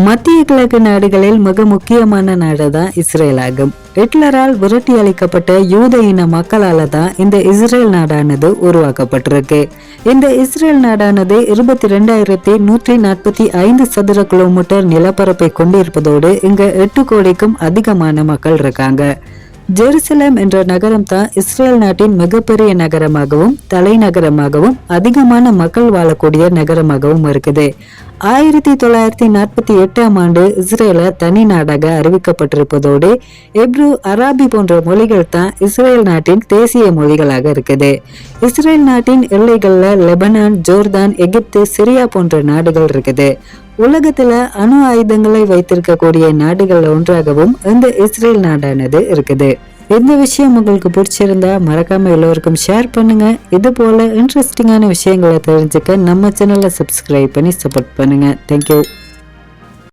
மத்திய கிழக்கு நாடுகளில் மிக முக்கியமான நாடு தான் இஸ்ரேல் ஆகும். ஹிட்லரால் விரட்டி அளிக்கப்பட்ட யூத இன மக்களால தான் இந்த இஸ்ரேல் நாடானது உருவாக்கப்பட்டிருக்கு. இந்த இஸ்ரேல் நாடானது 22,145 சதுர கிலோமீட்டர் நிலப்பரப்பை கொண்டிருப்பதோடு இங்க 8 கோடிக்கும் அதிகமான மக்கள் இருக்காங்க. ஜெருசலேம் என்ற நகரம் தான் இஸ்ரேல் நாட்டின் மிகப்பெரிய நகரமாகவும் தலைநகரமாகவும் அதிகமான மக்கள் வாழக்கூடிய நகரமாகவும் இருக்குது. 1948ஆம் ஆண்டு இஸ்ரேல தனி நாடாக அறிவிக்கப்பட்டிருப்பதோடு எப்ரு, அராபி போன்ற மொழிகள் தான் இஸ்ரேல் நாட்டின் தேசிய மொழிகளாக இருக்குது. இஸ்ரேல் நாட்டின் எல்லைகள்ல லெபனான், ஜோர்தான், எகிப்து, சிரியா போன்ற நாடுகள் இருக்குது. உலகத்துல அணு ஆயுதங்களை வைத்திருக்கக்கூடிய நாடுகள் ஒன்றாகவும் இந்த இஸ்ரேல் நாடானது இருக்குது. இந்த விஷயம் உங்களுக்கு பிடிச்சிருந்தா மறக்காம எல்லோருக்கும் ஷேர் பண்ணுங்க. இது போல இன்ட்ரெஸ்டிங்கான விஷயங்களை தெரிஞ்சுக்க நம்ம சேனலை சப்ஸ்கிரைப் பண்ணி சப்போர்ட் பண்ணுங்க. தேங்க்யூ.